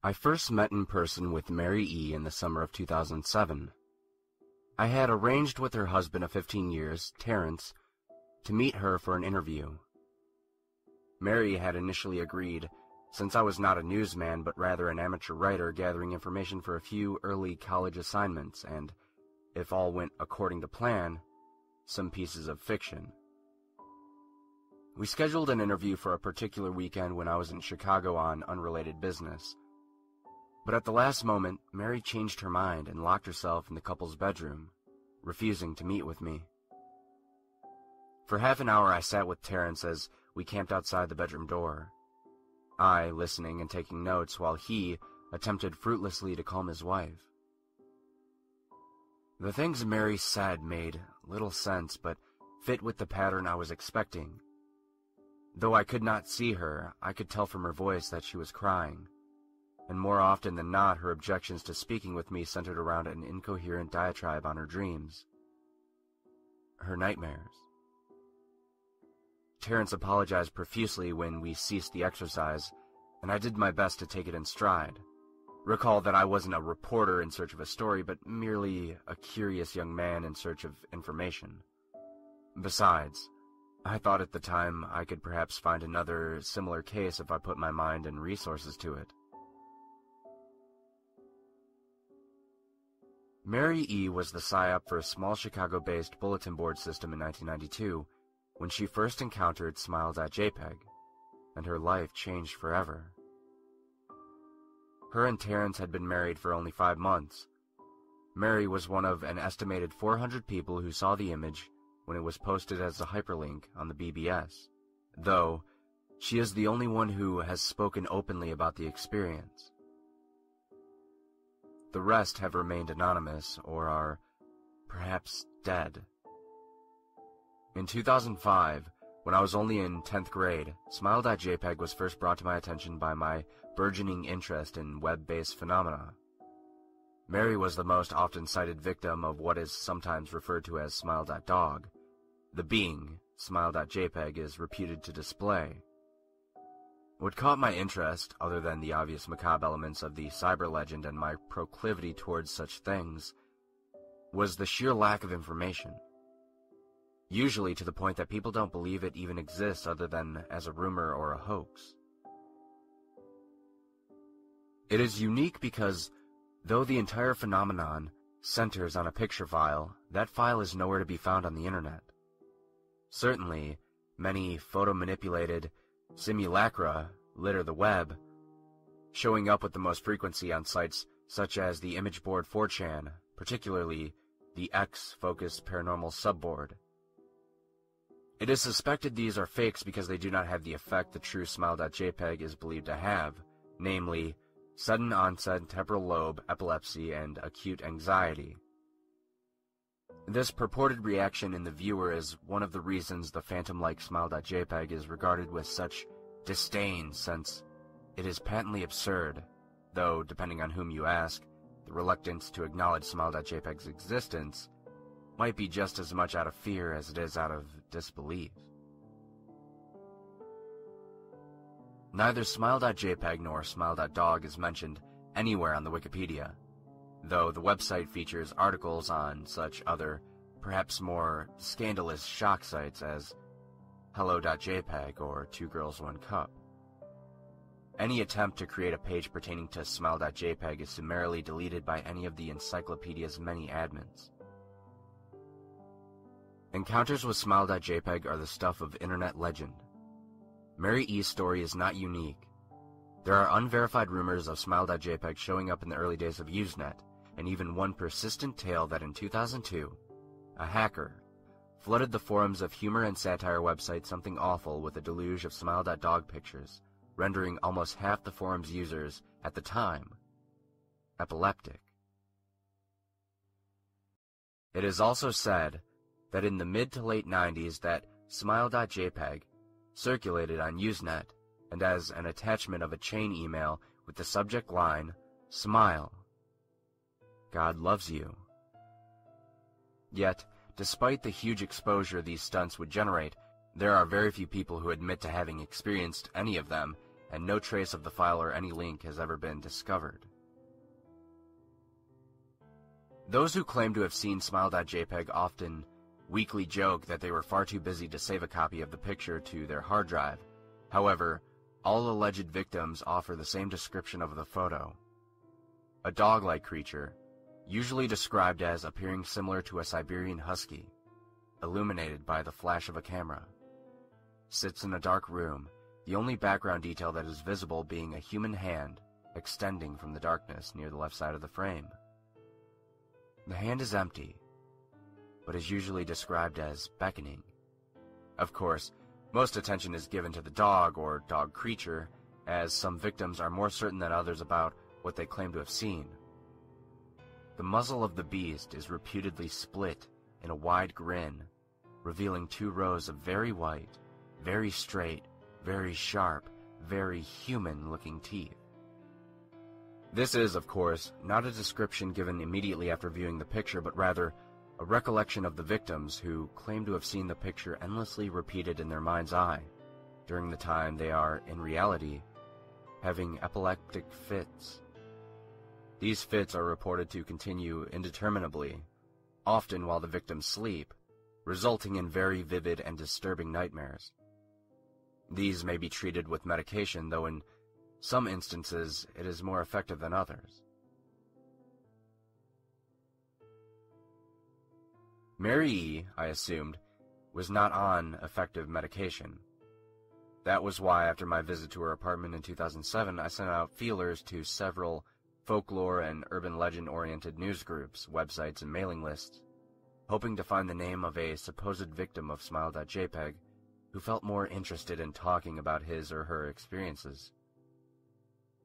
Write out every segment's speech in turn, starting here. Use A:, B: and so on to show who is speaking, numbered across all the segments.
A: I first met in person with Mary E. in the summer of 2007. I had arranged with her husband of 15 years, Terrence, to meet her for an interview. Mary had initially agreed, since I was not a newsman but rather an amateur writer gathering information for a few early college assignments and, if all went according to plan, some pieces of fiction. We scheduled an interview for a particular weekend when I was in Chicago on unrelated business. But at the last moment, Mary changed her mind and locked herself in the couple's bedroom, refusing to meet with me. For half an hour I sat with Terrence as we camped outside the bedroom door, I listening and taking notes while he attempted fruitlessly to calm his wife. The things Mary said made little sense but fit with the pattern I was expecting. Though I could not see her, I could tell from her voice that she was crying. And more often than not, her objections to speaking with me centered around an incoherent diatribe on her dreams, her nightmares. Terrence apologized profusely when we ceased the exercise, and I did my best to take it in stride. Recall that I wasn't a reporter in search of a story, but merely a curious young man in search of information. Besides, I thought at the time I could perhaps find another similar case if I put my mind and resources to it. Mary E. was the PSYOP for a small Chicago-based bulletin board system in 1992 when she first encountered Smile.jpg, and her life changed forever. Her and Terrence had been married for only 5 months. Mary was one of an estimated 400 people who saw the image when it was posted as a hyperlink on the BBS, though she is the only one who has spoken openly about the experience. The rest have remained anonymous or are perhaps dead. In 2005, when I was only in 10th grade, Smile.jpg was first brought to my attention by my burgeoning interest in web-based phenomena. Mary was the most often cited victim of what is sometimes referred to as Smile.dog, the being Smile.jpg is reputed to display. What caught my interest, other than the obvious macabre elements of the cyber legend and my proclivity towards such things, was the sheer lack of information. Usually to the point that people don't believe it even exists other than as a rumor or a hoax. It is unique because, though the entire phenomenon centers on a picture file, that file is nowhere to be found on the internet. Certainly, many photo-manipulated simulacra litter the web, showing up with the most frequency on sites such as the image board 4chan, particularly the X-focused paranormal subboard. It is suspected these are fakes because they do not have the effect the true Smile.jpg is believed to have, namely, sudden onset temporal lobe epilepsy and acute anxiety. This purported reaction in the viewer is one of the reasons the phantom-like Smile.jpg is regarded with such disdain, since it is patently absurd, though, depending on whom you ask, the reluctance to acknowledge Smile.jpg's existence might be just as much out of fear as it is out of disbelief. Neither Smile.jpg nor Smile.dog is mentioned anywhere on the Wikipedia, though the website features articles on such other, perhaps more scandalous shock sites as Hello.jpg or Two Girls One Cup. Any attempt to create a page pertaining to Smile.jpg is summarily deleted by any of the encyclopedia's many admins. Encounters with Smile.jpg are the stuff of internet legend. Mary E.'s story is not unique. There are unverified rumors of Smile.jpg showing up in the early days of Usenet, and even one persistent tale that in 2002, a hacker flooded the forums of humor and satire website Something Awful with a deluge of Smile.dog pictures, rendering almost half the forum's users, at the time, epileptic. It is also said that in the mid to late 90s that Smile.jpg circulated on Usenet and as an attachment of a chain email with the subject line, "Smile. God loves you." Yet, despite the huge exposure these stunts would generate, there are very few people who admit to having experienced any of them, and no trace of the file or any link has ever been discovered. Those who claim to have seen Smile.jpg often weakly joke that they were far too busy to save a copy of the picture to their hard drive. However, all alleged victims offer the same description of the photo. A dog-like creature, usually described as appearing similar to a Siberian husky, illuminated by the flash of a camera, sits in a dark room, the only background detail that is visible being a human hand extending from the darkness near the left side of the frame. The hand is empty, but is usually described as beckoning. Of course, most attention is given to the dog or dog creature, as some victims are more certain than others about what they claim to have seen. The muzzle of the beast is reputedly split in a wide grin, revealing 2 rows of very white, very straight, very sharp, very human-looking teeth. This is, of course, not a description given immediately after viewing the picture, but rather a recollection of the victims who claim to have seen the picture endlessly repeated in their mind's eye during the time they are, in reality, having epileptic fits. These fits are reported to continue indeterminably, often while the victims sleep, resulting in very vivid and disturbing nightmares. These may be treated with medication, though in some instances it is more effective than others. Mary E., I assumed, was not on effective medication. That was why, after my visit to her apartment in 2007, I sent out feelers to several folklore and urban legend-oriented news groups, websites, and mailing lists, hoping to find the name of a supposed victim of Smile.jpg who felt more interested in talking about his or her experiences.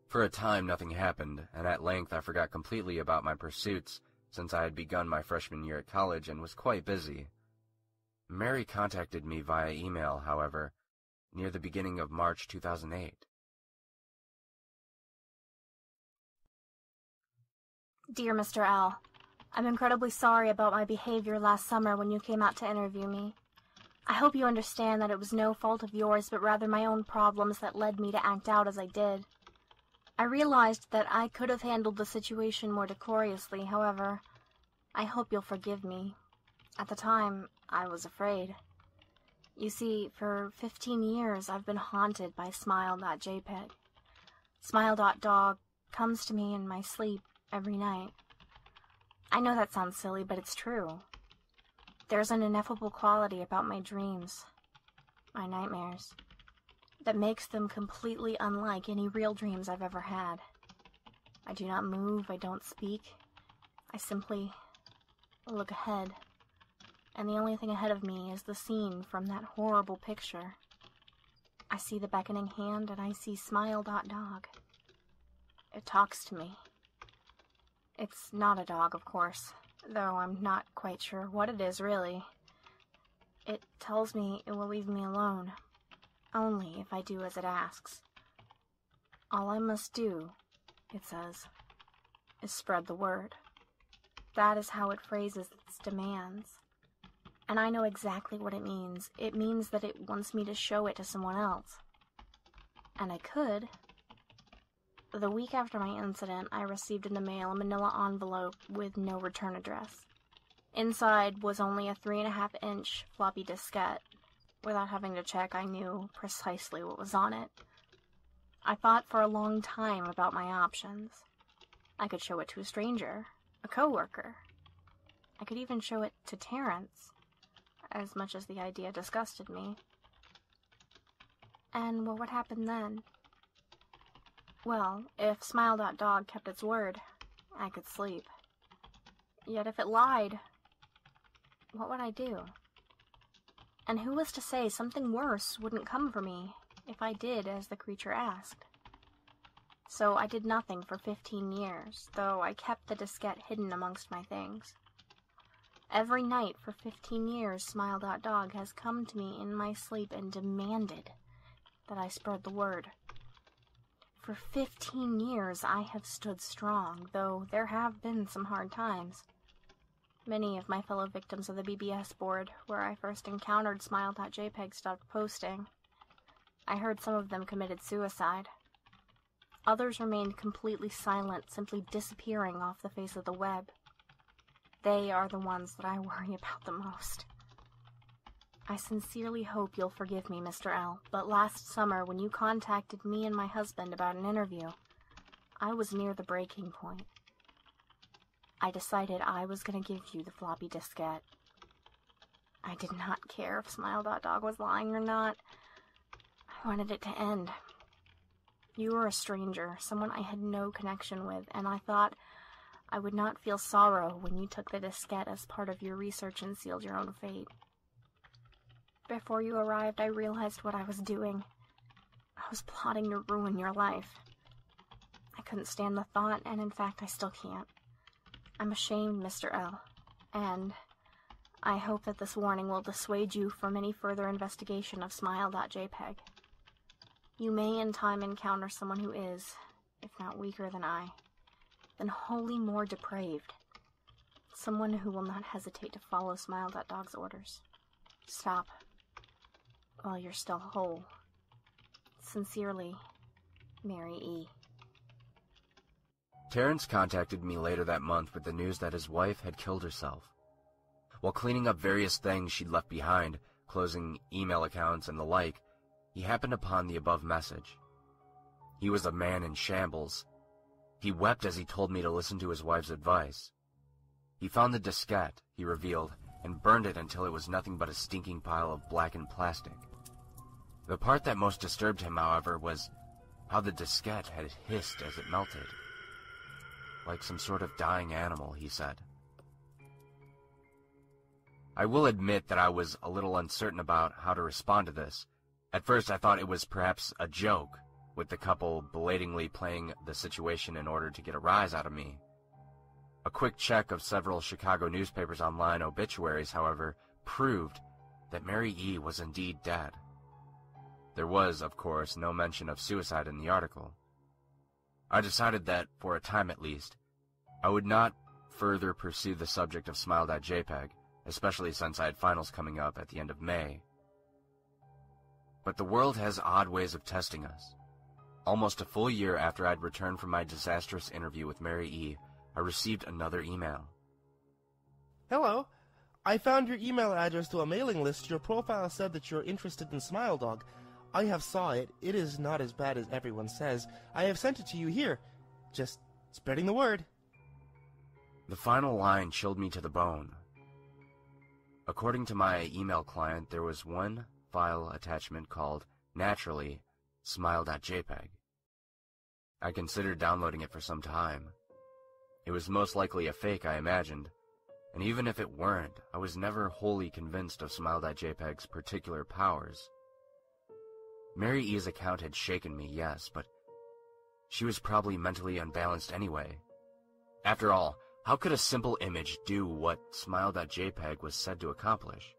A: For a time, nothing happened, and at length I forgot completely about my pursuits since I had begun my freshman year at college and was quite busy. Mary contacted me via email, however, near the beginning of March 2008.
B: Dear Mr. L., I'm incredibly sorry about my behavior last summer when you came out to interview me. I hope you understand that it was no fault of yours, but rather my own problems that led me to act out as I did. I realized that I could have handled the situation more decorously, however, I hope you'll forgive me. At the time, I was afraid. You see, for 15 years I've been haunted by Smile.jpg. Smile.dog comes to me in my sleep every night. I know that sounds silly, but it's true. There's an ineffable quality about my dreams, my nightmares, that makes them completely unlike any real dreams I've ever had. I do not move, I don't speak. I simply look ahead, and the only thing ahead of me is the scene from that horrible picture. I see the beckoning hand, and I see Smile.dog. It talks to me. It's not a dog, of course, though I'm not quite sure what it is, really. It tells me it will leave me alone, only if I do as it asks. All I must do, it says, is spread the word. That is how it phrases its demands. And I know exactly what it means. It means that it wants me to show it to someone else. And I could. The week after my incident, I received in the mail a manila envelope with no return address. Inside was only a 3.5-inch floppy diskette. Without having to check, I knew precisely what was on it. I thought for a long time about my options. I could show it to a stranger, a coworker. I could even show it to Terrence, as much as the idea disgusted me. And what would happen then? Well, if Smile.dog kept its word, I could sleep. Yet if it lied, what would I do? And who was to say something worse wouldn't come for me if I did as the creature asked? So I did nothing for 15 years, though I kept the diskette hidden amongst my things. Every night for 15 years, Smile.dog has come to me in my sleep and demanded that I spread the word. For 15 years I have stood strong, though there have been some hard times. Many of my fellow victims of the BBS board, where I first encountered Smile.jpg, stopped posting. I heard some of them committed suicide. Others remained completely silent, simply disappearing off the face of the web. They are the ones that I worry about the most. I sincerely hope you'll forgive me, Mr. L., but last summer when you contacted me and my husband about an interview, I was near the breaking point. I decided I was going to give you the floppy diskette. I did not care if Smile.dog was lying or not. I wanted it to end. You were a stranger, someone I had no connection with, and I thought I would not feel sorrow when you took the diskette as part of your research and sealed your own fate. Before you arrived, I realized what I was doing. I was plotting to ruin your life. I couldn't stand the thought, and in fact, I still can't. I'm ashamed, Mr. L., and I hope that this warning will dissuade you from any further investigation of Smile.jpg. You may in time encounter someone who is, if not weaker than I, then wholly more depraved. Someone who will not hesitate to follow Smile.dog's orders. Stop while you're still whole. Sincerely, Mary E.
A: Terrence contacted me later that month with the news that his wife had killed herself. While cleaning up various things she'd left behind, closing email accounts and the like, he happened upon the above message. He was a man in shambles. He wept as he told me to listen to his wife's advice. He found the diskette, he revealed, and burned it until it was nothing but a stinking pile of blackened plastic. The part that most disturbed him, however, was how the diskette had hissed as it melted. Like some sort of dying animal, he said. I will admit that I was a little uncertain about how to respond to this. At first I thought it was perhaps a joke, with the couple blatantly playing the situation in order to get a rise out of me. A quick check of several Chicago newspapers' online obituaries, however, proved that Mary E. was indeed dead. There was, of course, no mention of suicide in the article. I decided that, for a time at least, I would not further pursue the subject of Smile.jpg, especially since I had finals coming up at the end of May. But the world has odd ways of testing us. Almost a full year after I'd returned from my disastrous interview with Mary E., I received another email.
C: Hello. I found your email address to a mailing list. Your profile said that you're interested in Smile.dog. I have saw it. It is not as bad as everyone says. I have sent it to you here. Just spreading the word.
A: The final line chilled me to the bone. According to my email client, there was one file attachment called, naturally, Smile.jpg. I considered downloading it for some time. It was most likely a fake, I imagined, and even if it weren't, I was never wholly convinced of Smile.jpg's particular powers. Mary E.'s account had shaken me, yes, but she was probably mentally unbalanced anyway. After all, how could a simple image do what Smile.jpg was said to accomplish?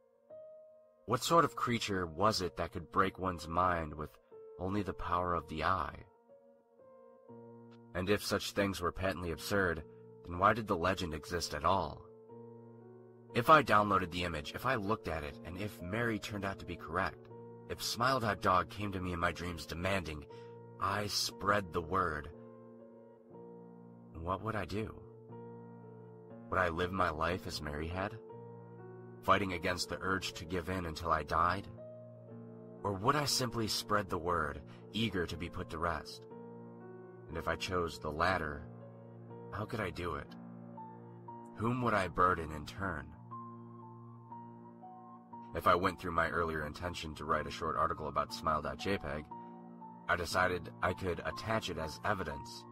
A: What sort of creature was it that could break one's mind with only the power of the eye? And if such things were patently absurd, then why did the legend exist at all? If I downloaded the image, if I looked at it, and if Mary turned out to be correct, if Smile.dog came to me in my dreams demanding I spread the word, what would I do? Would I live my life as Mary had, fighting against the urge to give in until I died? Or would I simply spread the word, eager to be put to rest? And if I chose the latter, how could I do it? Whom would I burden in turn? If I went through my earlier intention to write a short article about Smile.jpg, I decided I could attach it as evidence.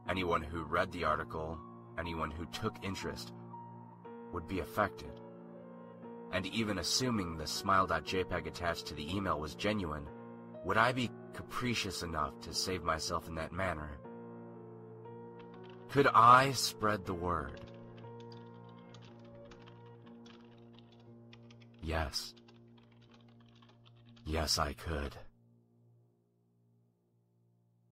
A: Anyone who read the article, anyone who took interest, would be affected. And even assuming the Smile.jpg attached to the email was genuine, would I be capricious enough to save myself in that manner? Could I spread the word? Yes. Yes, I could.